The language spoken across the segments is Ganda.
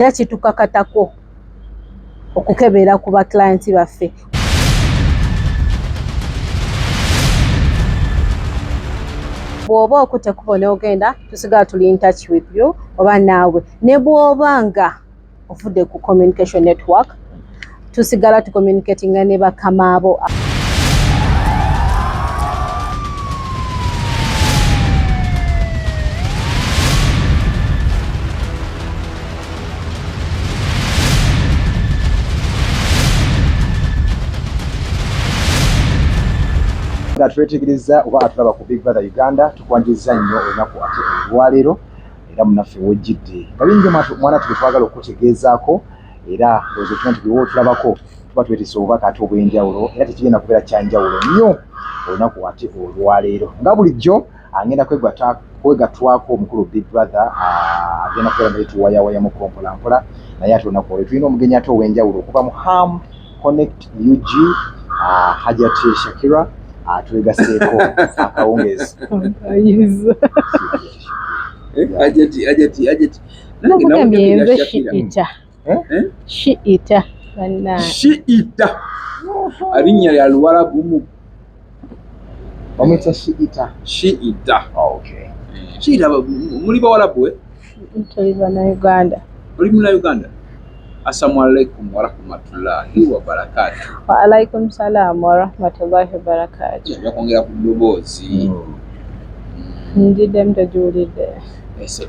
era kitukakatako okukebera ku ba clients baffe. Bw'oba okutekubona ogenda tusigala tuli in touch with you oba naawe ne bw'obanga ovudde ku communication network tusigala tucommunicatinga ne bakama abo. Twetegereza oba atulaba ku Big Brother Uganda tukwanjiriza nnyo olunaku ate olwaleero era munaffe wojjidde kabingi mwana twagala okutegeezaako era ndowooza okimanyi nti bwe otulabako tuba twetise obubaka ate obw'enjawulo era tekigenda kubeera kyanjawulo nnyo olunaku ate olwaleero nga bulijjo agenda kwegatwako omukulu Big Brother agenda kubeera naye tuwayawayamuko mpolampola naye ate olunaku olwo tulina omugenyi ate ow'enjawulo okuva mu Ham Connect UG Hajati Shakira tuwegaseeko akawungezi. Ajati. Shiita. Arinnya lya Luwarabu. Omuyita Shiita. Shiita. Okay. Shiita muli Bawarabu we? Tuli Bannayuganda. Oli Munnayuganda? Assalamu alaikum wa rahmatullahi wa barakatuh. Wa alaikum salam wa rahmatullahi wa barakatuh. Yakongera ku ddoboozi. Ndidde mutajuulidde. Ese.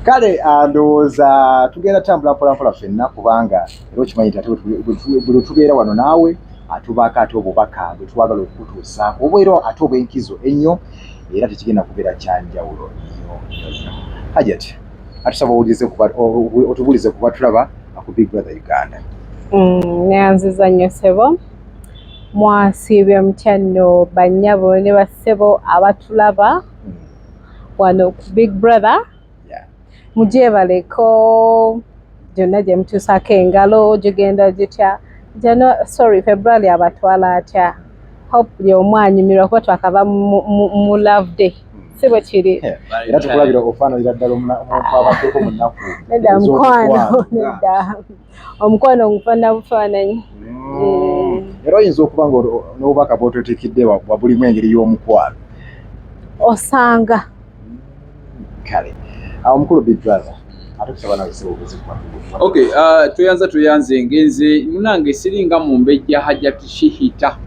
Kale ndowooza tugenda tambula mpolampola ffenna kubanga era okimanyi nti ate buli tubeera wano naawe atubaako ate obubaka bwe twagala okutuusaako oba era ate obw'enkizo ennyo era tekigenda kubeera kyanjawulo nnyo. Hajati. Atusaba otubulize kuba tulaba ku Big Brother Uganda. Neyanziza nnyo ssebo. Mwasiibye mutya nno bannyabo ne bassebo abatulaba wano ku Big Brother. Mujje baleko gyonna gye mutuusaako engalo gigenda gitya. February abatwala atya. Hope buli omu anyumirwa kuba twakava mu love day. Sibo kiri. Era tukulabira ofaananira ddala omuntu abateeko mu nnaku. Nedda mukwano, nedda. Omukwano omufaanana bufaananyi. Era oyinza okuba nga n'obubaka bw'oteetekidde wabulimu engeri y'omukwano. Osanga. Kale. Omukulu Big Brother. Ate tusaba nawe sibo obuzikwa. Okay, tuyanze ngenze munange siringa mu mbejja Hajati Shihita.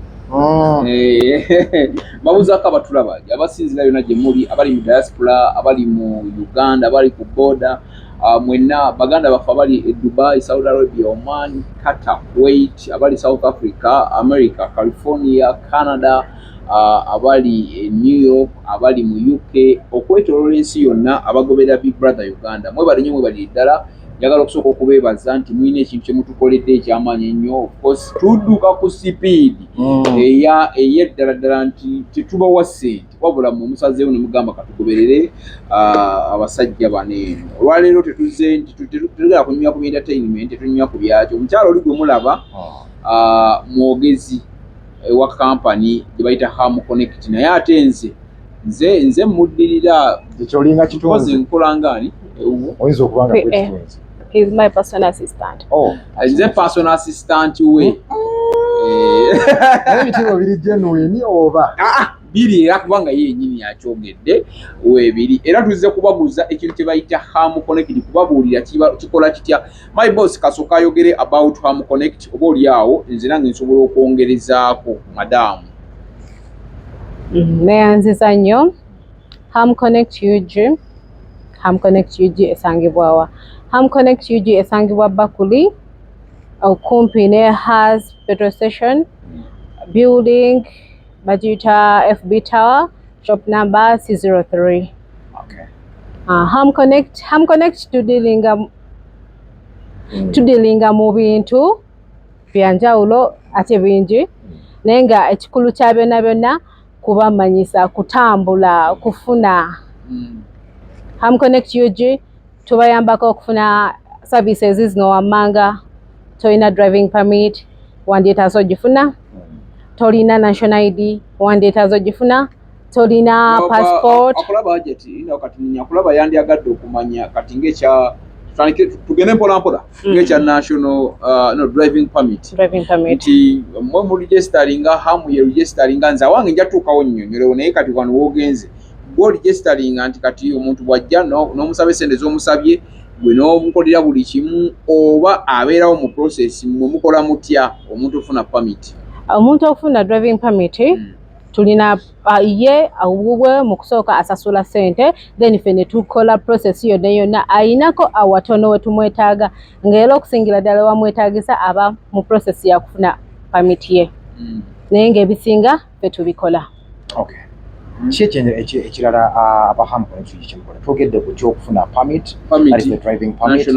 Babuzaako abatulaba abasinzira yonna gye muli abali mu diaspora abali mu Uganda abali ku border mwenna baganda baffe abali e Dubai, Saudi Arabia, Oman, Qatar, Kuwait, abali South Africa, America, California, Canada, abali e New York, abali mu UK, okwetooloola ensi yonna abagoberera Big Brother Uganda. Mwebale nnyo mwebali ddala. Njagala okusooka okubeebaza nti mwine ekintu kye mutukoledde ekyamaanyi ennyo. Of course tudduka ku sipiidi ey'eddala ddala nti tetubawa ssente wabula mu musazeewo ne mugamba katugoberere abasajja bano eno. Olwaleero tetuze nti tetugera kunyumya ku entertainment, tetunyumya ku byakyo. Omukyalo oli gwe mulaba mwogezi ewa kampani gye bayita Ham Connect naye ate nze muddirira ekyolinga kitonze nkola ngaani oyinza okuba nga kwekitonze. He's my personal assistant. Nze personal assistant we. Ebitiro biri genuine oba? Biri era kubanga yennyini yakyogedde weebiri. Era tuzze kubaguza ekintu kye bayita Ham Connect kubabuulira kikola kitya. My boss kasooka ayogere about Ham Connect oba oli awo nze nange nsobola okwongerezaako madamu. Neyanziza nnyo. Ham Connect UG. Ham Connect UG esangibwa wa. Ham Connect UG esangibwa Bakuli okumpi ne has petrol station building Majita FB Tower shop number C03. Okay. Ham Connect tudealinga mu bintu byanjawulo ate bingi naye nga ekikulu kya byonna kubamanyisa kutambula kufuna. Ham Connect UG tubayambako okufuna services zino wammanga tolina driving permit wandeetazo ogifuna, tolina national ID wandeetazo ogifuna, tolina passport. Akulaba budget ino kati nyakulaba yandyagadde okumanya kati ng'ekya tugende mpola ng'ekya national driving permit nti mwe mu registeringa hamu ye registeringa nze awange nja tuukawo nnyonyolewo naye kati wano woogenze gwe registeringa nti kati omuntu bw'ajja n'omusaba essente z'omusabye gwe n'omukolera buli kimu oba abeerawo mu process mwe mukola mutya omuntu ofuna permit? Omuntu ofuna driving permit tulina ye awubwe mu kusooka asasula ssente then ffe ne tukola process yonna ayinako awatono we tumwetaaga ng'era okusingira ddala wamwetaagisa aba mu process ya kufuna permit ye naye ng'ebisinga ffe tubikola. Ki ekirala abahamu kyemukola twogedde ku kyokufuna permit driving permit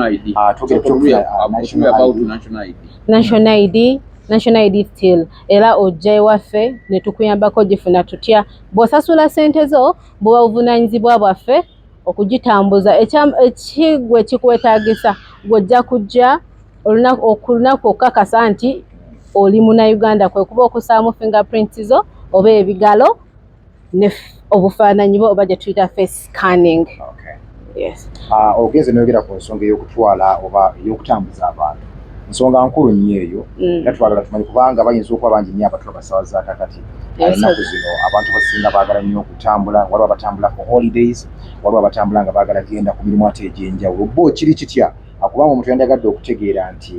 national ID still era ojja ewaffe ne tukuyambako gifuna tutya bw'osasula ssente zo buba buvunaanyizibwa bwaffe okugitambuza ekigwe ekikwetaagisa gw'ojja kujja olunaku okukakasa nti oli Munnayuganda kwe kuba okusaamu fingerprints zo oba ebigalo ne obufaananyi bwo oba gye tuyita face scanning. Yes. Ogenze n'oyogera ku nsonga ey'okutwala oba ey'okutambuza abantu nsonga nkulu nnyo eyo era twagala tumanyi kubanga bayinza okuba bangi nnyo abatula basabaza kakati ennaku zino abantu basinga baagala nnyo okutambula waliwo abatambula for holidays waliwo abatambula nga baagala genda ku mirimu ate egy'enjawulo bo kiri kitya kubanga omuntu yandagadde okutegeera nti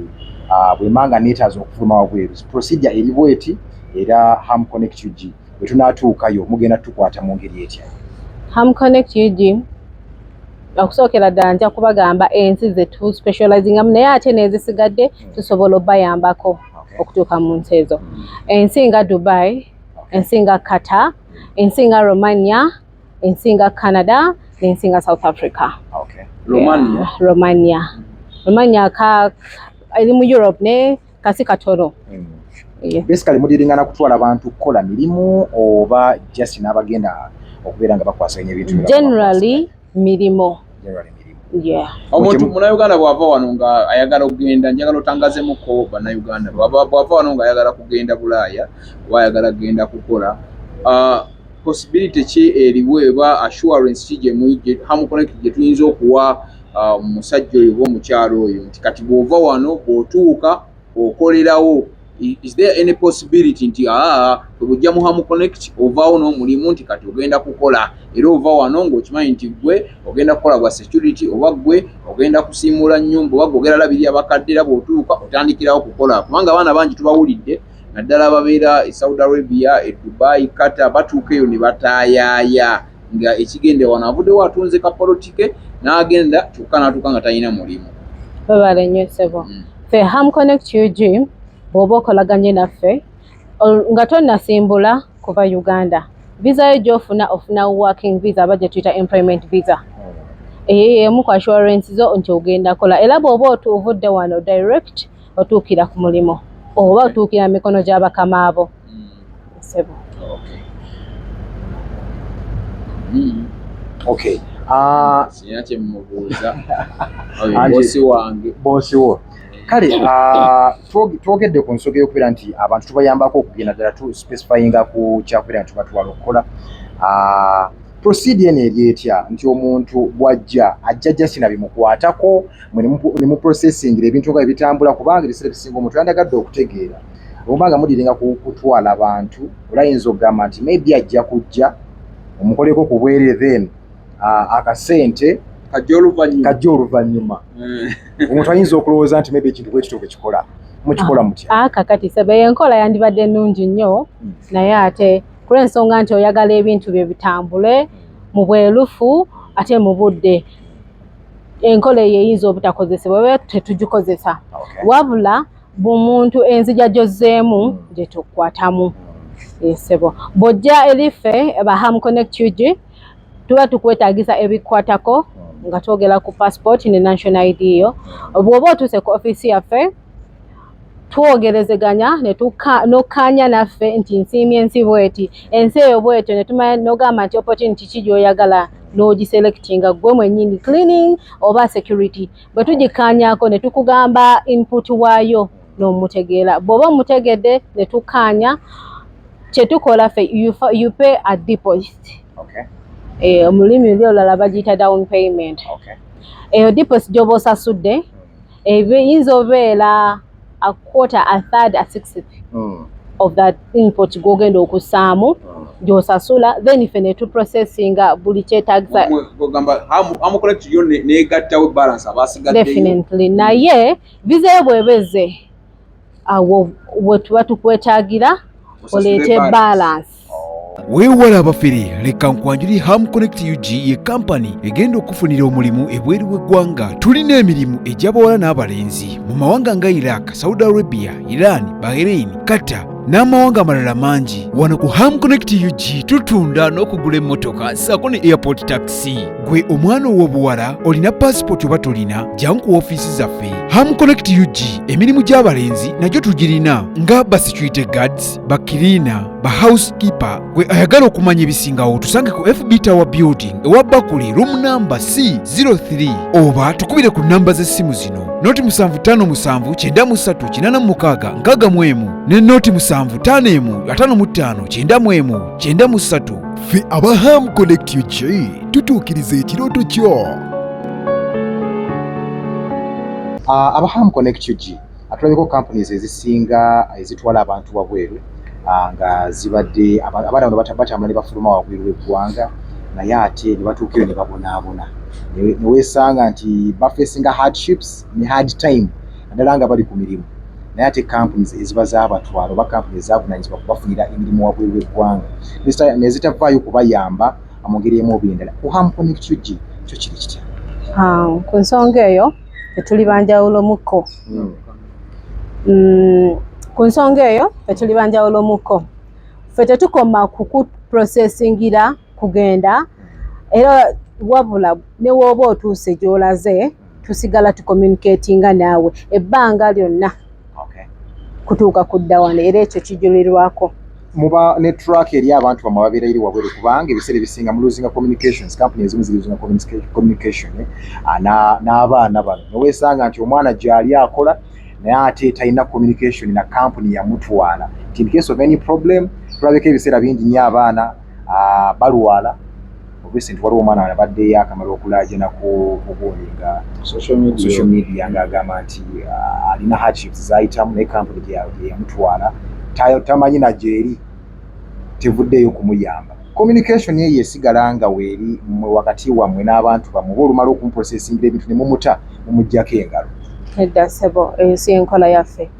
bwe manga neetaaza okufuluma wabweru procedure eri bweti era Ham Connect UG bwe tunaatuukayo mugenda tukwata mu ngeri etya? Ham Connect UG okusookera ddala nja kubagamba ensi ze tu specializingamu naye ate n'ezisigadde tusobola obbayambako okutuuka mu nsi ezo. Ensi nga Dubai, ensi nga Qatar, ensi nga Romania, ensi nga Canada n'ensi nga South Africa. Romania eri mu Europe ne kasi katono. Basically mudiringana kutwala abantu kukola mirimu oba just n'abagenda okubeera nga bakwasaganya ebintu? Generally mirimu. Omuntu Munnayuganda bw'ava wano nga ayagala okugenda njagala otangazemuko Bannayuganda bw'ava wano nga ayagala kugenda Bulaaya oba ayagala kugenda kukola possibility ki eriwo eba assurance ki gye Ham Connect gye tuyinza okuwa omusajja oyo oba omukyalo oyo nti kati bw'ova wano bw'otuuka okolerawo? Is there any possibility nti bw'ojja mu Ham Connect ovaawo n'omulimu nti kati ogenda kukola era ova wano ng'okimanyi nti gwe ogenda kukola bwa security oba gwe ogenda kusiimuula nnyumba oba gwe ogenda labirira bakadde era bw'otuuka otandikirawo kukola? Kubanga abaana bangi tubawulidde naddala ababeera e Saudi Arabia, e Dubai, Qatar batuuka eyo ne bataayaaya nga ekigende wano avuddewo atunze kapolotike n'agenda kyokka n'atuuka nga talina mulimu. Babale nnyo ssebo. Ffe Ham Connect UG bw'oba okolaganye naffe nga tonnasimbula kuva Uganda visa yo gy'ofuna ofuna working visa aba gye tuyita employment visa. Ey'emu ku assurance zo nti ogenda kola era bw'oba ovudde wano direct otuukira ku mulimu oba otuukira mikono gy'abakama abo. Bosi wo kale twogedde ku nsonga y'okubeera nti abantu tubayambako okugenda ddala tu specifyinga ku kyakubeera nti tubatwala okukola procedure eno eri etya nti omuntu bw'ajja just nabimukwatako ne mu processingira ebintu nga ebitambula kubanga ebiseera bisinga omuntu yandagadde okutegeera obanga mudiringa kutwala abantu olayinza okugamba nti maybe ajja kujja omukoleko ku bwere then akasente kajja oluvannyuma omuntu ayinza okulowooza nti maybe ekintu bwekityo bwekikola mukikola mutya? Kakati sebe enkola yandibadde nnungi nnyo naye ate kulw'ensonga nti oyagala ebintu bye bitambule mu bwerufu ate mu budde enkola eyo eyinza obutakozesebwa oba tetugikozesa wabula bumuntu enzija gyozzeemu gye tukwatamu. Sebo bw'ojja eriffe ba Ham Connect UG tuba tukwetaagisa ebikwatako nga twogera ku passport ne national ID yo. Bw'oba otuuse ku office yaffe twogerezeganya n'okkaanya naffe nti nsiimye ensi bweti ensi eyo bwetyo ne tumanya n'ogamba nti opportunity ki gy'oyagala n'ogiselectinga gwe mwennyini cleaning oba security bwe tugikkaanyaako ne tukugamba input waayo n'omutegeera bw'oba omutegedde ne tukkaanya kye tukola ffe you pay a deposit. Omulimi olulala bagiyita down payment. eyo deposit gy'oba osasudde eyinza obeera a quarter, a third, a sixth of that input gw'ogenda okussaamu gy'osasula, then ife ne tuprocessinga buli kyetaagisa definitely. Naye Viza yo bw'ebeze awo we tuba tukwetaagira oleete balance. Weewala abafere, leka nkwanjuli Ham Connect UG ye kampani egenda okufunira omulimu ebweru w'eggwanga. Tulina emirimu egy'abawala n'abalenzi mu mawanga nga Iraq, Saudi Arabia, Iran, Bahrain, Qatar n'amawanga amalala mangi. Wano ku Ham Connect UG tutunda n'okugula emmotoka ssaako ne airport taxi. Gwe omwana ow'obuwala olina passport oba tolina, jangu ku ofiisi zaffe. Ham Connect UG emirimu gy'abalenzi nagyo tugirina nga ba security guards, ba cleaner, ba housekeeper. Gwe ayagala okumanya ebisingawo tusange ku FB Tower Building ewa Bakule room number C03 oba tukubire ku namba z'essimu zino noti 75939386 ne noti 7551559193. Ffe aba Ham Connect UG tutuukiriza ekirooto kyo. Aba Ham Connect UG atulabeko companies ezisinga ezitwala abantu wabweru nga zibadde abaana bano batambula ne bafuluma wabweru w'eggwanga naye ate ne batuukira ne babonaabona ne weesanga nti bafeesinga hardships ne hard time naddala nga bali ku mirimu, naye ate companies eziba zaabatwala oba companies ezaavunaanyizibwa kubafunira emirimu wabweru w'eggwanga ne zitavaayo kubayamba mu ngeri emu oba endala. Ku Ham Connect UG kyo kiri kitya? Ku nsonga eyo tetuli banjawulomuko. Ku nsonga eyo tetuli banjawulomuko. Ffe tetukoma kukuprocessingira kugenda era wabula ne wooba otuuse gy'olaze tusigala tucommunicatinga naawe ebbanga lyonna kutuuka kudda wano, era ekyo kijulirwako. Muba ne track eri abantu bamwe babeera eri wabweru kubanga ebiseera ebisinga mu losing communications, company ezimu ziri losing communication n'abaana bano neweesanga nti omwana gy'ali akola naye ate talina communication na company yamutwala. In case of any problem tulabeko ebiseera bingi nnyo abaana balwala obviously nti waliwo omwana abaddeyo akamala okulaajana ku buuninga social media ng'agamba nti alina hardships z'ayitamu naye company gye yamutwala tamanyi nagyeri tevuddeyo kumuyamba. Communication eyo esigala nga weeri wakati wammwe n'abantu bammwe oba olumala okumuprocessingira ebintu ne mumuggyako engalo. Edda ssebo, eyo si enkola yaffe.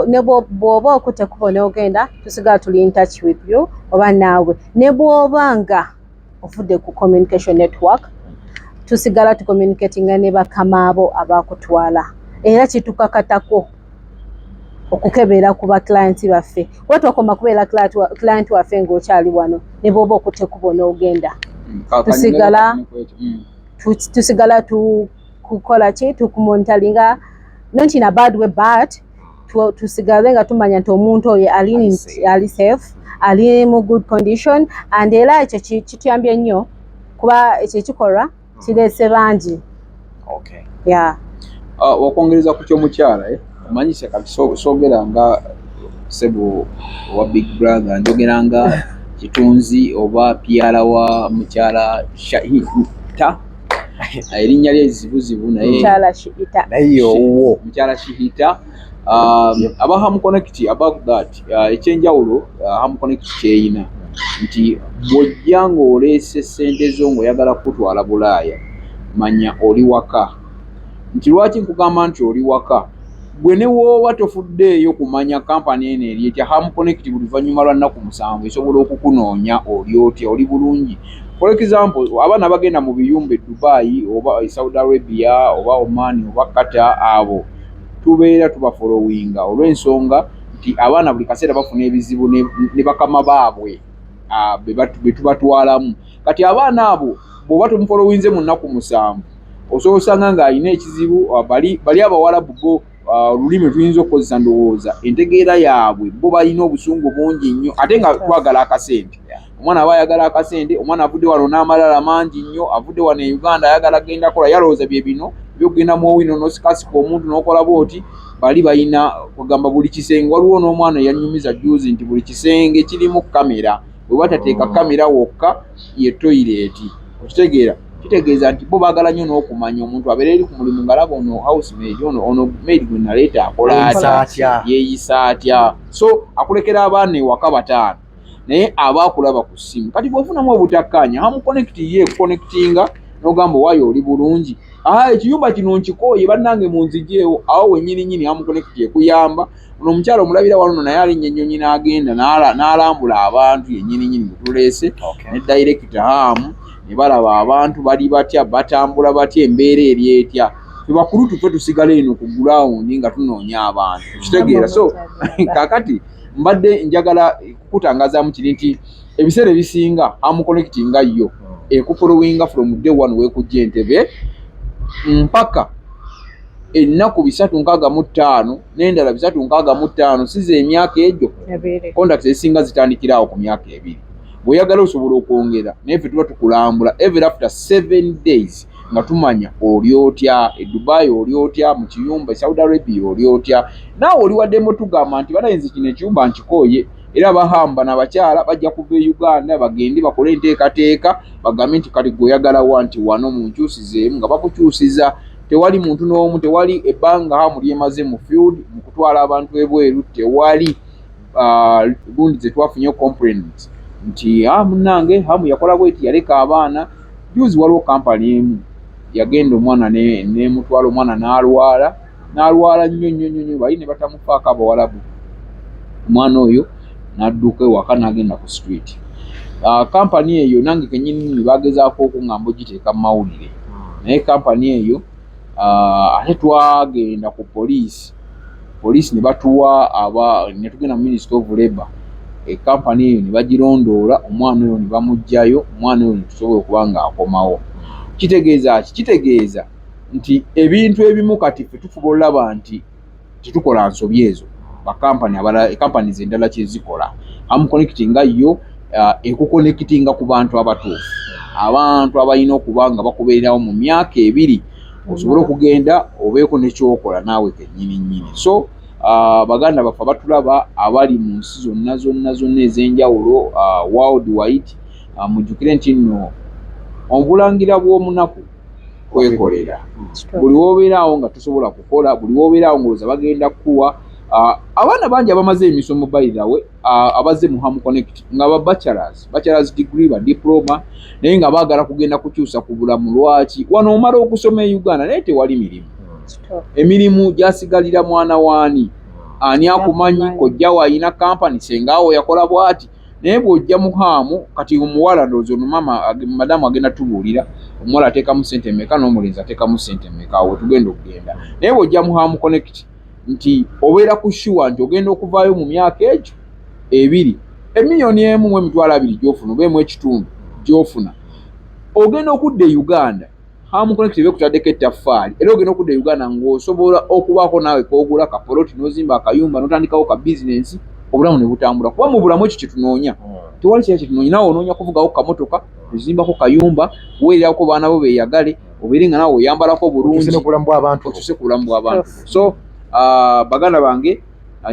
Ne bw'oba okutte kubo n'ogenda tusigala tuli in touch with you oba naawe. Ne bw'oba nga ovudde ku communication network tusigala tucommunicatinga ne bakama abo abakutwala era kitukakatako okukebera ku ba clients baffe. Watokoma kubeera client waffe ng'okyali wano ne bw'oba okutte kubo n'ogenda tusigala kukola ki tukumonitalinga not in a bad way but tusigale nga tumanya nti omuntu oyo ali safe, ali mu good condition and era ekyo kituyambye nnyo kuba ekyo ekikolwa kireese bangi. Wakwongereza ku ky'omukyala omanyisa kati soogera nga ssebo wa big brother, njogera nga kitunzi oba pyala wa mukyala Shahita erinnya lye zibuzibu naye mukyala Shihita. Aba Ham Connect about that ekyenjawulo Ham Connect kyeyina nti bw'ojja ng'oleese ssente zo ng'oyagala kutwala Bulaaya manya oli waka. Nti lwaki nkugamba nti oli waka? Gwe ne wooba tofuddeeyo kumanya kampani eno eri etya Ham Connect buli luvannyuma lwa nnaku 7 esobola okukunoonya oli otya, oli bulungi. For example, abaana bagenda mu biyumba e Dubai oba Saudi Arabia oba Oman oba Qatar abo tubeera tubafollowinga olw'ensonga nti abaana buli kaseera bafuna ebizibu ne bakama baabwe be tubatwalamu. Kati abaana abo bw'oba tumufollowinze mu nnaku 7 osobola osanga ng'alina ekizibu bali Abawarabu bo olulimi tuyinza okukozesa ndowooza entegeera yaabwe bo balina obusungu bungi nnyo ate nga twagala akasente. Omwana aba ayagala akasente, omwana avudde wano n'amalala mangi nnyo, avudde wano e Uganda ayagala genda kola yalowooza bye bino byokugenda mu owino n'osikasika omuntu n'okola bw'oti bali balina kugamba buli kisenge. Waliwo n'omwana yanyumiza juzi nti buli kisenge kirimu kamera, bwe batateeka kamera wokka ye toilet. Okitegeera kitegeeza nti bo baagala nnyo n'okumanya omuntu abeera eri ku mulimu ng'alaba ono housemaid ono maid gwe naleeta akola atya yeeyisa atya, so akulekera abaana ewaka 5 naye aba akulaba ku ssimu. Kati bw'ofunamu obutakkaanya hamuconnect ye ekuconnectinga n'ogamba waayo oli bulungi, ekiyumba kino nkikooye bannange munzijeewo, awo wennyini hamuconnect ekuyamba. Ono omukyala omulabira wano naye alinnya ennyonyi n'agenda n'alambula abantu yennyini mutuleese ne director hamu ne balaba abantu bali batya, batambula batya, embeera eri etya. Bakulu tufe tusigale eno ku ground nga tunoonya abantu, kitegeera. So kakati mbadde njagala kukutangazaamu kiri nti ebiseera ebisinga hamuconnectinga yo ekufollowinga from day one weekujja Entebbe mpaka ennaku 365 n'endala 365 size emyaka egyo contracts ezisinga zitandikirawo ku myaka 2. Bw'oyagala osobola okwongera naye ffe tuba tukulambula every after 7 days nga tumanya oli otya, e Dubai oli otya, mu kiyumba e Saudi Arabia oli otya. Naawe oli waddemu tugamba nti banayenzi kino ekiyumba nkikooye era bahamba n'abakyala bajja kuva e Uganda bagende bakole enteekateeka bagambe nti kati gweoyagala wa nti wano munkyusizeemu nga bakukyusiza. Tewali muntu n'omu, tewali ebbanga hamu lyemaze mu field mu kutwala abantu ebweru, tewali gundi ze twafunye complaints nti munnange hamu yakola bweti yaleka abaana. Juzi waliwo kampani emu yagenda omwana n'emutwala omwana n'alwala nnyo bali ne batamufaako Abawalabu. Omwana oyo n'adduka ewaka n'agenda ku street. Kampani eyo nange kennyini bagezaako okuŋŋamba ogiteeka mu mawulire naye kampani eyo ate twagenda ku poliisi ne batuwa ne tugenda mu Ministry of Labour. Kampani eyo ne bagirondoola, omwana oyo ne bamuggyayo, omwana oyo ne tusobola okuba nga akomawo. Kitegeeza ki? Kitegeeza nti ebintu ebimu kati ffe tufuba olaba nti tetukola nsobi ezo bakampani abalala, companies endala kyezikola. Hamuconnectinga yo ekuconnectinga ku bantu abatuufu, abantu abalina okuba nga bakubeererawo mu myaka 2 osobola okugenda obeeko nekyokola naawe kennyini. So baganda baffe batulaba abali mu nsi zonna ez'enjawulo world wide, mujjukire nti nno obulangira bw'omunaku kwekolera. Buli wobeeraawo nga tosobola kukola, buli wobeeraawo ng'olowooza bagenda kukuwa. Abaana bangi abamaze emisomo by the way abazze mu Hamuconnect nga bachelor's degree ba diploma naye nga baagala kugenda kukyusa ku bulamu. Lwaki? Wano omala okusoma e Uganda naye tewali mirimu. Emirimu gyasigalira mwana waani? Ani akumanyi? Kojjawo alina kampani, sengaawo yakola bw'ati. Naye bw'ojja mu Hamu kati omuwala ndowooza ono madamu agenda tubuulira omuwala ateekamu ssente mmeka n'omulenzi ateekamu ssente mmeka, awo tugenda okugenda. Naye bw'ojja mu Hamuconnect nti obeera ku sure nti ogenda okuvaayo mu myaka egyo 2 1,2,2,000 gy'ofuna oba 1.5 gy'ofuna, ogenda okudda e Uganda. Hamuconnect bekutaddeko ettaffaali era ogenda okudda e Uganda ng'osobola okubaako naawe koogula kapoloti n'ozimba akayumba n'otandikawo ka bizinensi, obulamu ne butambula. Kuba mu bulamu ekyo kye tunoonya, tewali kira kye tunoonya. Naawe onoonya kuvugawo kamotoka, ozimbako kayumba, weererako baana bo beeyagale, obeere nga naawe oyambalako bulungi, otuuse ku bulamu bw'abantu. So baganda bange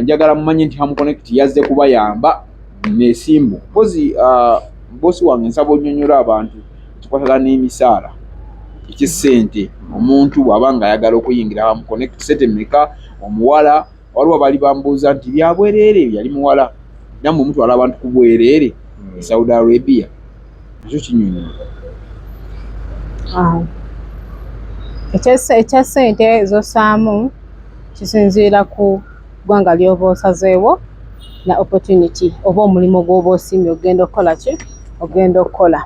njagala mumanye nti Hamuconnect yazze kubayamba n'esimbu. Mpozi bosi wange nsaba onnyonnyola abantu kikwatagana n'emisaala eky'essente. Omuntu bw'aba nga ayagala okuyingira Hamuconnect ssente mmeka? Omuwala waliwo bali bambuuza nti byabwereere yali muwala nammwe mutwala abantu ku bwereere e Saudi Arabia, ekyo kinyonyi. Ekya ssente z'ossaamu kisinziira ku ggwanga ly'oba osazeewo na opportunity oba omulimu gw'oba osiimye ogenda okukola ki? Ogenda okukola.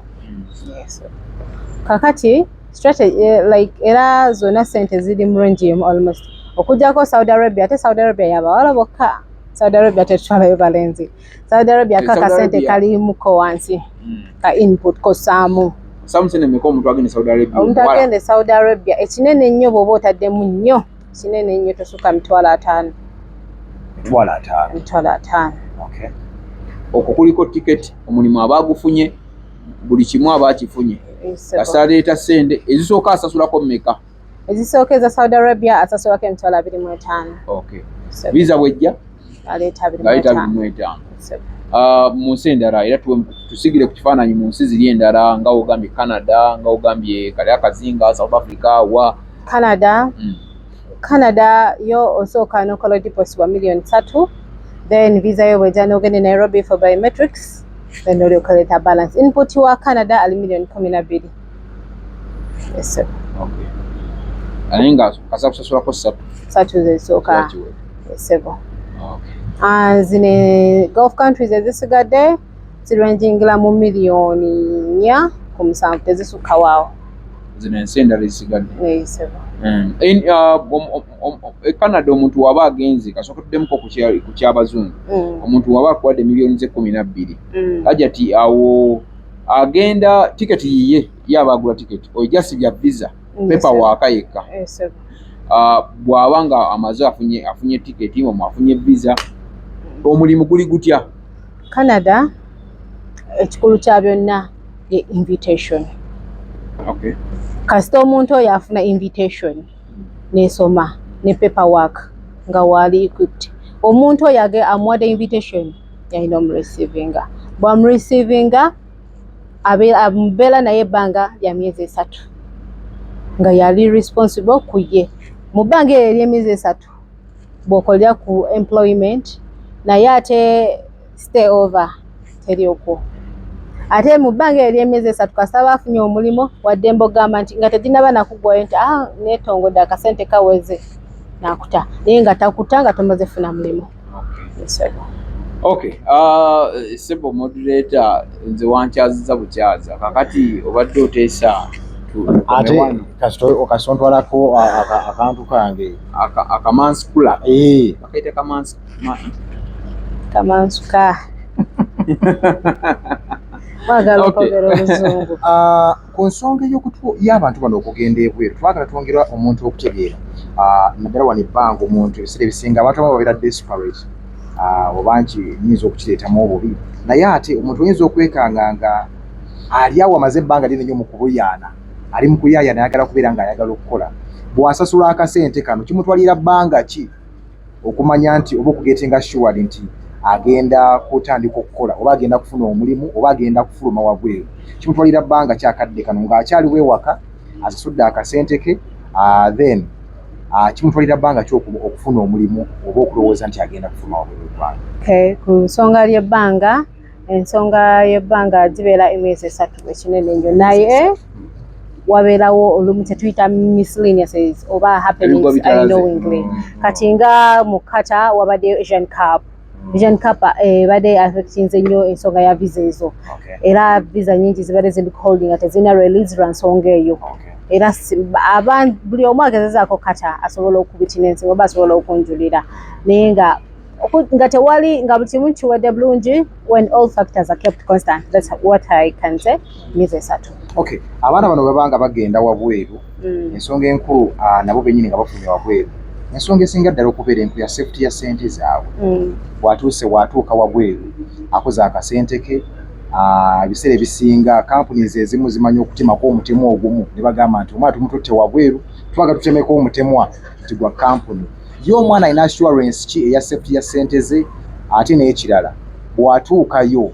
Kakati strategy like era zonna ssente ziri mu range emu almost okujjako Saudi Arabia. Ate Saudi Arabia y'abawala bokka. Saudi Arabia tetutwalayo balenzi. Saudi Arabia kakasente kalimuko wansi ka input kossaamu. Samusene mmeka omuntu agende Saudi Arabia? Omuntu agende Saudi Arabia ekinene ennyo bw'oba otaddemu nnyo, kinene ennyo tosuka $5,000. $5,000. Okay. Okwo kuliko tiketi, omulimu aba agufunye, buli kimu aba akifunye. Asaleeta ssente ezisooka asasulako mmeka? Ezisooka eza Saudi Arabia asasulako $25,000. Okay. Viza bw'ejja aleeta $25,000. mu nsi endala era tusigire ku kifaananyi mu nsi ziri endala nga ogambye Canada, nga ogambye kali akazinga South Africa wa Canada. Canada yo osooka n'okola deposit wa $3,000,000, then visa yo bw'ejja n'ogenda Nairobi for biometrics, then olyokoleta balance. Input wa Canada ali $12,000,000. Yes sir. Okay. Ate nga kasa kusasulako 3 zesooka. Yes sir. Okay. Zine Gulf countries ezisigadde zirangingila mu $4,7 million tezisukka waawo. Zino ensi endala ezisigadde. Yes sir. Canada omuntu waba agenze kasooka tuddemuko ku kyabazungu, omuntu waba akuwadde $12,000,000 kajati awo agenda tiketi yiye yaba agula tiketi ojasi bya visa pepa waka yekka. Bw'aba nga amaze afunye tiketi omwo afunye visa, omulimu guli gutya? Canada ekikulu kya byonna ye invitation. Okay. Kasita omuntu oyo afuna invitation nesoma ne paperwork nga wali equipped, omuntu oyo amuwadde invitation yalina omurecevinga. Bw'amurecevinga amubeera naye ebbanga lya myezi 3 nga yali responsible ku ye. Mu bbanga eryo ery'emyezi 3 bw'okolera ku employment naye ate stay over teri okwo. Ate mu bbanga ery'emyezi 3 kasaba afunye omulimu wadde mbogamba nti nga teginaba nakugwayo nti neetongodde akasente kaweze nakuta, naye nga takuta nga tomaze funa mulimu. Okay. Sebo moderator nze wankyaziza bukyaza kakati obadde oteesa ate okasontwalako akantu kange akamansikula bakaita kamansuka ku nsonga y'abantu bano okugenda ebweru twagala twongera omuntu okutegeera naddala wano ebbanga omuntu ebiseera ebisinga abantu abamu babeera desperate oba nti nyinza okukireetamu obubi, naye ate omuntu oyinza okwekanga nga ali awo amaze ebbanga linenyo mu kubuyaana, ali mu kuyaayana ayagala kubeera ng'ayagala okukola. Bw'asasula akasente kano kimutwalira bbanga ki okumanya nti oba okugetinga sure nti agenda kutandika okukola oba agenda kufuna omulimu oba agenda kufuluma wabweru? Kimutwalira bbanga kyakadde kano ng'akyaliwo ewaka asasudde akasente ke, then kimutwalira bbanga ki okufuna omulimu oba okulowooza nti agenda kufuluma wabweru eggwanga? Ku nsonga ly'ebbanga, ensonga y'ebbanga zibeera emyezi 3 ekinene nnyo, naye wabeerawo olumu tetuyita miscellaneous oba happenings unknowingly. Kati nga mu Qatar wabadde Asian Cup. Asian Cup badde affectinze nnyo ensonga ya visa ezo. Era visa nyingi zibadde ziri holding ate zina release lwa nsonga eyo. Era buli omu agezezaako Qatar asobola okubitina ensingo oba asobola okunjulira, naye nga tewali nga buli kimu kiwadde bulungi when all factors are kept constant. That's what I can say. Myezi 3. Okay. Abaana bano babanga bagenda wabweru, ensonga enkulu nabo bennyini nga bafunye wabweru, ensonga esinga ddala okubeera enkulu ya safety ya ssente zaabwe. Watuuka wabweru akoze akasente ke, ebiseera ebisinga companies ezimu zimanyi okutemako omutemu ogumu ne bagamba nti omwana tumututte wabweru twaga tutemeko omutemwa nti gwa company. Ye omwana alina assurance ki eya safety ya ssente ze? Ate n'ekirala bw'atuukayo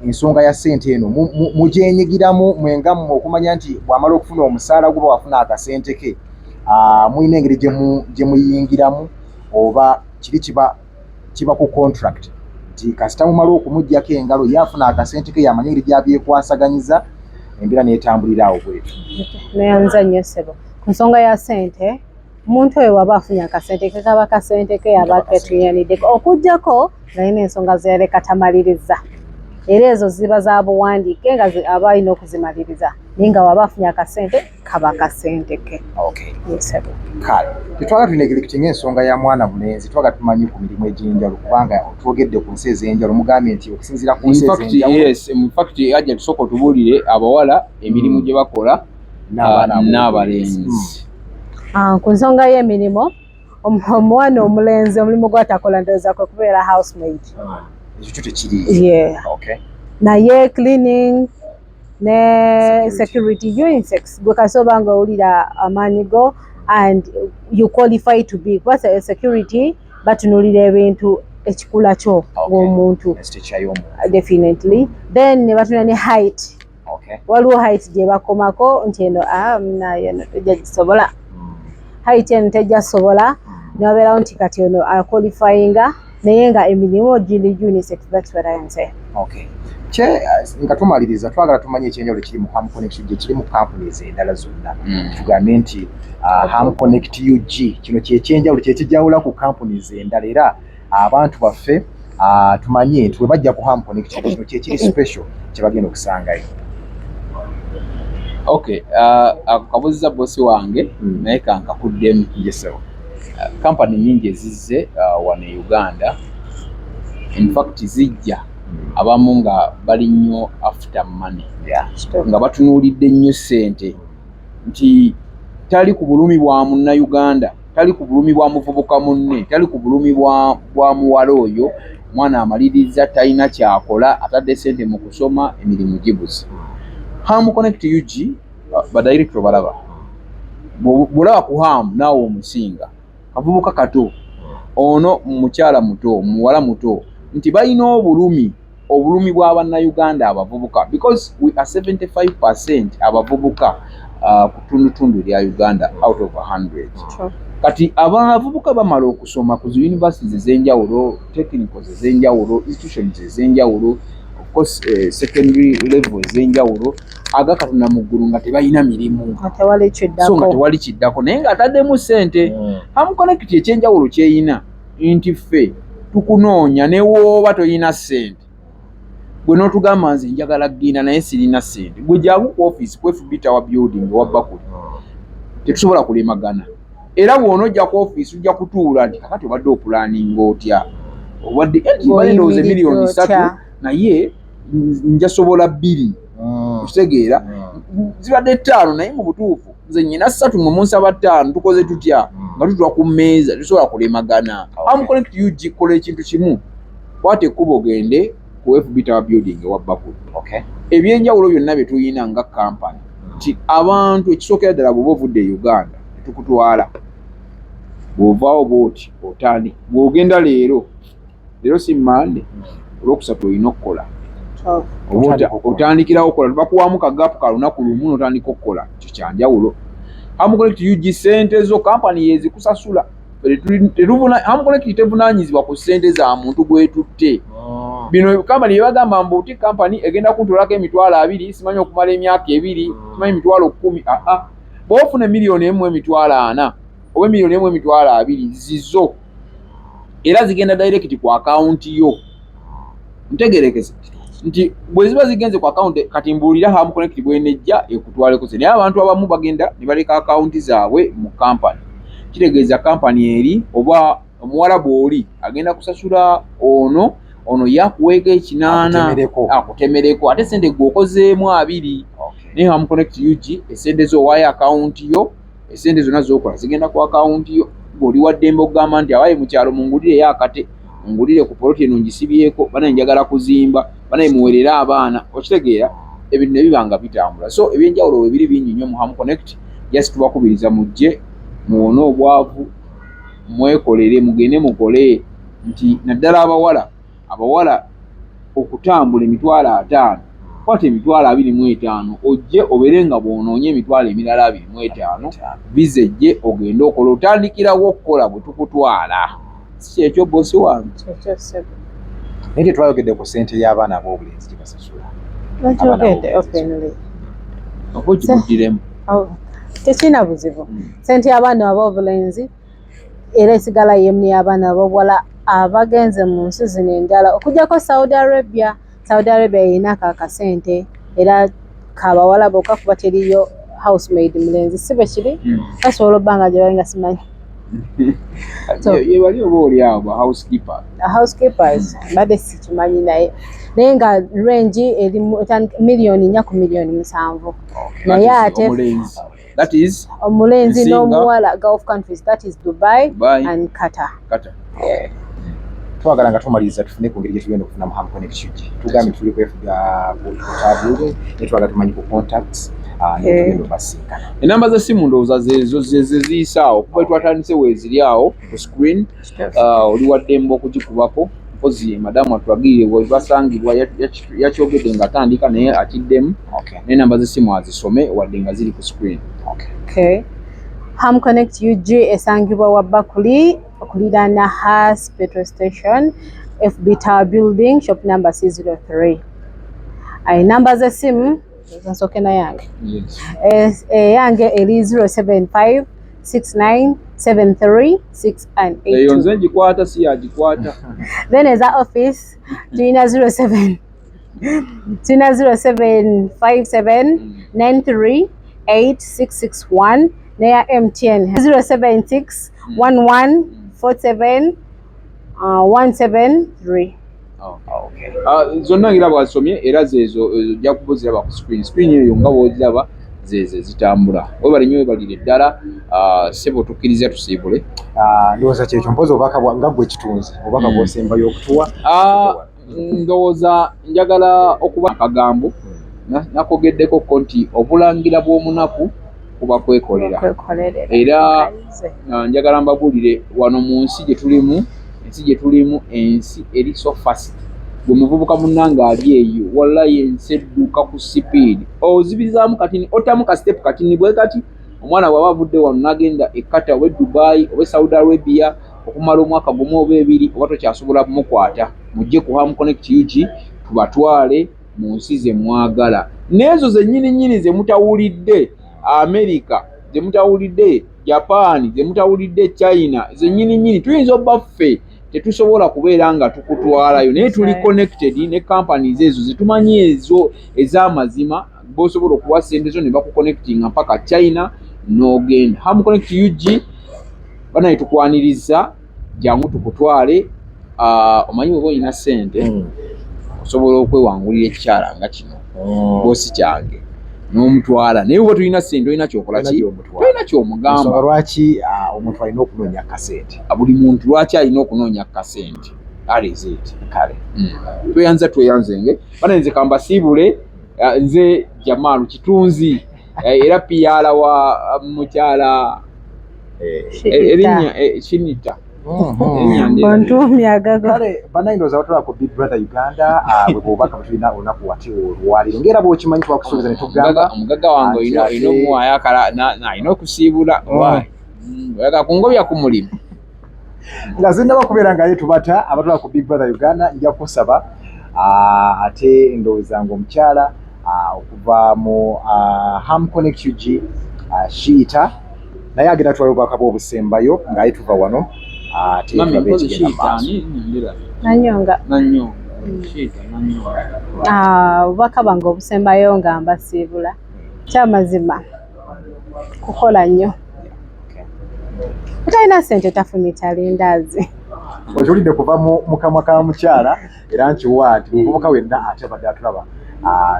ensonga ya ssente eno mugyenyigiramu mwengamu okumanya nti bw'amala okufuna omusaala guba wafuna akasente ke, mulina engeri gye muyingiramu oba kiri kiba ku contract nti kasita mumala okumuggyako engalo yafuna akasente ke yamanya engeri gy'abyekwasaganyiza embeera n'etambulira awo bwetu. Neyanza nnyo ssebo ku nsonga ya ssente. Omuntu oyo waba afunye akasente ke kaba kasente ke yaba ketunyaniddeko okuggyako nalina ensonga zereka tamaliriza, era ezo ziba za buwandiike nga aba alina okuzimaliriza, naye nga waba afunye akasente kaba kasente ke. Kale tetwaga tunegerekitinga ensonga ya mwana mulenzi, twaga tumanyi ku mirimu egy'enjawulo kubanga twogedde ku nsi ez'enjawulo mugambye nti okusinziira ku nsi ez'enjawulo. In fact ajja tusooka otubuulire abawala emirimu gye bakola n'abalenzi. Ku nsonga y'emirimu, omwana omulenzi omulimu gw'atakola ndowooza kwe kubeera housemaid. Ekyo tekiri. Naye cleaning ne security unisex gwe kasoba nga owulira amaanyi go and you qualify to be. Kuba security batunuulira ebintu ekikula kyo ng'omuntu. Definitely. Then ne batuna ne height. Waliwo height gye bakomako nti eno nayo tejja gisobola. Height eno tejja sobola. Nabeerawo nti kati ono qualifyinga naye nga emirimu giri UNICEF. That's what I am saying. Nga tumaliriza twagala tumanye ekyenjawulo kiri mu Ham Connect UG kiri mu companies endala zonna. Tugambe nti Ham Connect UG kino kyekyenjawulo kyekijawula ku companies endala era abantu baffe tumanye nti we bajja ku Ham Connect kino kyekiri special kye bagenda okusangayo. Akabuuza bosi wange naye kankakuddemu. Company nyingi ezizze wano e Uganda, in fact zijja abamu nga bali nnyo after money, nga batunuulidde nnyo ssente, nti tali ku bulumi bwa munnayuganda, tali ku bulumi bwa muvubuka munne, tali ku bulumi bwa muwala oyo mwana amaliriza talina kyakola atadde ssente mu kusoma emirimu gibuze. Ham Connect UG badirector balaba bulaba ku Ham naawe omusinga kavubuka kato ono mukyala muto muwala muto nti balina obulumi bwa bannayuganda abavubuka, because we are 75% abavubuka ku tundu lya Uganda out of 100. Kati abavubuka bamala okusoma ku universities ez'enjawulo, technicals ez'enjawulo, institutions ez'enjawulo, of course secondary level ez'enjawulo, agakatuna mu ggulu nga tebalina mirimu, so nga tewali kiddako naye nga ataddemu ssente. Ham Connect ekyenjawulo kyeyina nti ffe tukunoonya ne wooba toyina ssente, gwe n'otugamba nze njagala genda naye sirina ssente, gwe jjangu ku office ku FB Tower building owa Bakuli, tetusobola kulemagana. Era bw'onojja ku office ojja kutuula nti kakati obadde opulaninga otya, obadde balendooza miliyoni 3 naye njasobola 2 kutegeera zibadde 5 naye mu butuufu nze nnyina 3 mwe munsaba 5 tukoze tutya nga tutula ku mmeeza tusobola kulemagana. Ham Connect UG kola ekintu kimu, kwata ekkubo gende ku FB Tower building ewa Bakuli. Ebyenjawulo byonna bye tuyina nga kampani nti abantu ekisookera ddala bw'oba ovudde e Uganda tukutwala, bw'ovaawo bw'oti otandika, bw'ogenda leero si Monday, olwokusatu olina okukola otandikirawo okukola, tubakuwamu kagapu ka lunaku lumu n'otandika okukola. Ekyo kyanjawulo. Ham Connect UG ssente zo kampani yezikusasula. Ham Connect tevunaanyizibwa ku ssente za muntu gwetutte. Bino kampani yebagamba mbuti kampani egenda kuntolako $20,000 simanyi okumala emyaka 2 simanyi $10,000. Bw'ofuna $1,400,000 oba $1,400,000 zizo era zigenda direct ku account yo. Ntegerekese nti bwe ziba zigenze ku account kati mbuulira Ham Connect bwenejja ekutwaleko naye abantu abamu bagenda ne baleka account zaabwe mu kampani. Kitegeeza kampani eri oba omuwala bw'oli agenda kusasula ono yakuweeka 8 akutemereko ate sente gwokozeemu 2. Naye Ham Connect UG esente zo waayo account yo, esente zonna z'okola zigenda ku account yo. Ng'oli wa ddembe okugamba nti abaye mu kyalo mungulire akate, mungulire ku poloti eno ngisibyeko, banaye njagala kuzimba, banaye muwerere abaana, okitegeera ebintu ne biba nga bitambula. So ebyenjawulo we biri bingi nnyo mu Ham Connect. Just tubakubiriza mujje muwone obwavu, mwekolere, mugende mukole nti naddala abawala okutambula $5,000 kwata $25,000 ojje obeere nga bw'onoonye $25,000 Viza ejje ogende okola, otandikirawo okukola bwe tukutwala. Si ekyo bosi wange? Naye tetwayogedde ku ssente y'abaana ab'obulenzi gye basasula. Oba okiguddiremu? Tekirina buzibu. Ssente y'abaana ab'obulenzi era esigala yemu y'abaana ab'obuwala abagenze mu nsi zino endala okuggyako Saudi Arabia. Saudi Arabia yina akasente era kabawala bokka kuba teriyo housemaid mulenzi, si bwe kiri? Basobola obbanga gye bali nga simanyi. Ye bali oba oli awo housekeepers badde sikimanyi naye nga range eri miliyoni 4 ku miliyoni 7. Naye ate omulenzi n'omuwala Gulf countries, that is Dubai and Qatar. Twagala nga tumaliriza tufune ku ngeri gye tugenda okufuna mu Ham Connect UG. Tugambe tuli ku FB Tower building, ne twagala tumanyi ku contacts n'etugenda obasinkana. Enamba z'essimu ndowooza zezo ziyisaawo kuba twatandise weeziri awo ku screen oli waddemba okugikubako mpozi madamu atulagirire bwe basangibwa yakyogedde nga atandika naye akiddemu n'enamba z'essimu azisome wadde nga ziri ku screen. Ham Connect UG esangibwa wa Buli okuliraana Has Petrol Station FB Tower Building shop number C03. Namba z'essimu nsooke na yange. Yange eri 075 69 73 6 eyo nze ngikwata si yagikwata. Then eza office tulina 07 57 93 8661 neya MTN 076 11 47 173. Zonna ngira bwasomye era zezo ojja kubuziraba ku screen eyo nga bw'oziraba zeze zitambula. Webale nnyo webalire ddala ssebo tukkiriza tusiibule. Ndowooza kyekyo mpozi obubaka nga gwe kitunzi obubaka bw'osembayo okutuwa. Ndowooza njagala okuba akagambo nakogeddeko ko nti obulangira bw'omunaku kuba kwekolera. Era njagala mbabuulire wano mu nsi gye tulimu ensi eri so fast. Gwe muvubuka munnange ali eyo wallahi ensi edduka ku sipiidi ozibizaamu katini otamu ka step katini bwe kati omwana bw'aba avudde wano n'agenda ekkata oba Dubai oba Saudi Arabia okumala omwaka gumu oba ebiri oba tokyasobola kumukwata mujje ku Ham Connect UG tubatwale mu nsi ze mwagala n'ezo zennyini ze mutawulidde America ze mutawulidde Japan ze mutawulidde China zennyini tuyinza obbaffe tetusobola kubeera nga tukutwalayo naye tuli connected ne companies ezo zitumanyi ezo ez'amazima b'osobola okuwa ssente zo ne bakuconnectinga mpaka China n'ogenda. Ham Connect UG banaye tukwaniriza jangu tukutwale. Omanyi bw'oba olina ssente osobola okwewangulira ekikyala nga kino boosi kyange n'omutwala naye bwe tulina ssente olina kyokola ki tolina kyomugamba. Lwaki omuntu alina okunoonya kasente? Buli muntu lwaki alina okunoonya kasente? Alizeti kale tweyanzenge bana nze kambasiibule nze Jamalu kitunzi era piyala wa mukyala erinnya Kinita kale banayindoza batwala ku Big Brother Uganda bwe bubaka tulina olunaku wati olwaliro ngera bw'okimanyi twakusuubiza ne tugamba omugaga wange olina omuwayakala alina okusiibula oyaga kungobya ku mulimu nga zinnaba kubeera nga ye tubata abatwala ku Big Brother Uganda nja kusaba ate ndowooza ng'omukyala okuva mu Ham Connect UG Shiita naye agenda twala obubaka bw'obusembayo ng'aye tuva wano ate Nanyonga obubaka bwange obusembayo nga mbasiibula kyamazima kukola nnyo talina ssente tafumita lindaazi. Okiwulidde kuva mu kamwa ka mukyala era nkiwa nti muvubuka wenna ate badde atulaba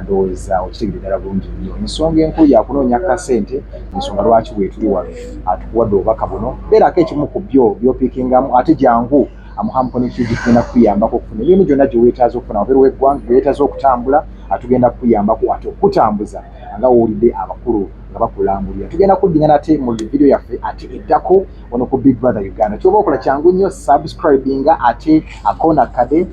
ndowooza okitegere ddala bulungi nnyo. Ensonga enkulu yakunoonya kasente ensonga lwaki weetuli wano atukuwadde obubaka buno beerako ekimu ku by'opiikingamu ate jangu Ham Connect UG tugenda kukuyambako okufuna emirimu gyonna gye weetaaza okufuna wabeeru w'eggwanga gye weetaaza okutambula atugenda kukuyambako ate okutambuza nga wowulidde abakulu nga bakulambulira. Tugenda kuddingana ate mu video yaffe ate eddako wano ku Big Brother Uganda. Kyoba okola kyangu nnyo subscribinga ate akona kade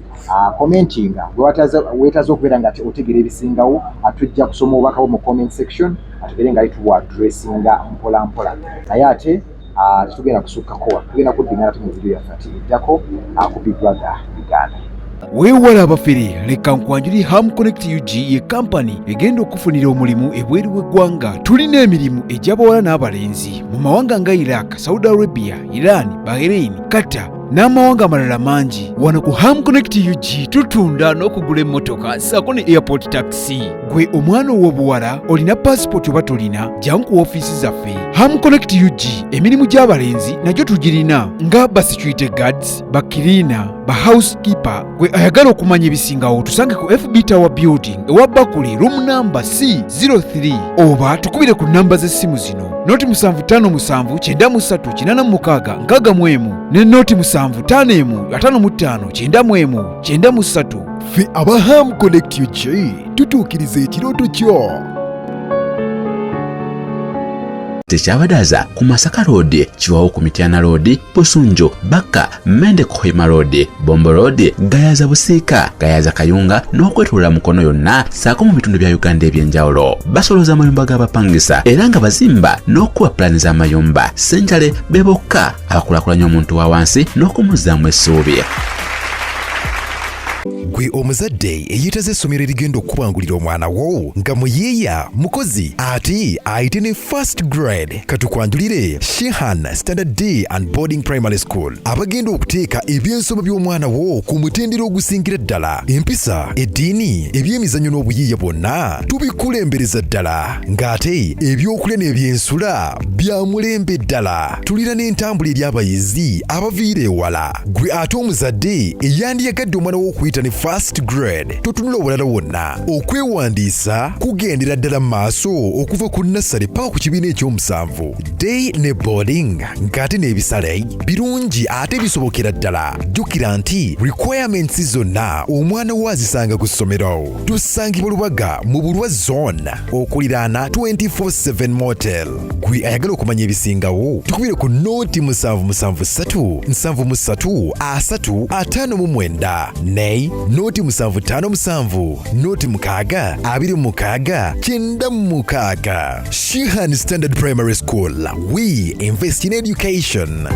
commentinga weetaaza okubeera nga ate otegera ebisingawo atujja kusoma obubaka bwo mu comment section ategere nga tuwa addressinga mpola mpola naye ate tugenda kusukkako tugenda kuddingana ate mu video yaffe ate eddako ku Big Brother Uganda. Weewala abafere leka nkwanjuli Ham Connect UG ye kampani egenda okufunira omulimu ebweru w'eggwanga. Tulina emirimu egy'abawala n'abalenzi mu mawanga nga Iraq, Saudi Arabia, Iran, Bahrain, Qatar n'amawanga amalala mangi. Wano ku Ham Connect UG tutunda n'okugula emmotoka ssaako ne airport taxi. Gwe omwana ow'obuwala olina passport oba tolina jangu ku ofiisi zaffe. Ham Connect UG emirimu gy'abalenzi nagyo tugirina nga ba security guards, ba cleaner, ba housekeeper. Gwe ayagala okumanya ebisingawo tusange ku FB Tower Building ewa Buli room number C03 oba tukubire ku namba z'essimu zino noti 75393686 ne noti 7551559193. Ffe aba Ham Connect UG tutuukiriza ekirooto kyo. tekyabadaza ku Masaka Road, Chiwawu ku Mityana Road, Busunjo, Baka, Mende Kohima Road, Bombo Road, Gayaza Busiika, Gayaza Kayunga n'okwetulula Mukono yonna saako mu bitundu bya Uganda ebyenjawulo. Basoloza amayumba g'abapangisa era nga bazimba n'okuwa pulaani z'amayumba. Senjale bebokka abakulaakulanya omuntu wa wansi n'okumuzzaamu essuubi. Gwe omuzadde eyitaze essomero erigenda okubangulira omwana wo nga muyeeya mukozi ate ayite ne first grade katukwanjulire Shehan Standard Day and Boarding Primary School abagenda okuteeka ebyensoma by'omwana wo ku mutendera ogusingira ddala. Empisa, eddiini, ebyemizannyo n'obuyiiya bwonna tubikulembereza ddala ng'ate ebyokulya n'ebyensula bya mulembe ddala. Tulina n'entambula eri abayizi abaviira ewala. Gwe ate omuzadde eyandiyagadde omwana wo okuyita ne first grade totunula obulala wonna okwewandiisa kugendera ddala maaso okuva ku nursery paka ku kibiina ekyomusanvu. Day ne boarding ng'ate n'ebisale birungi ate bisobokera ddala. Jjukira nti requirements zonna omwana wo azisanga ku ssomero. Tusangibwa Lubaga mu Bulwa zone okuliraana 24/7 motel. Gwe ayagala okumanya ebisingawo tukubire ku nooti 773 73 359 ne noti 757 noti 6 26 96. Shehan Standard Primary School. We invest in education.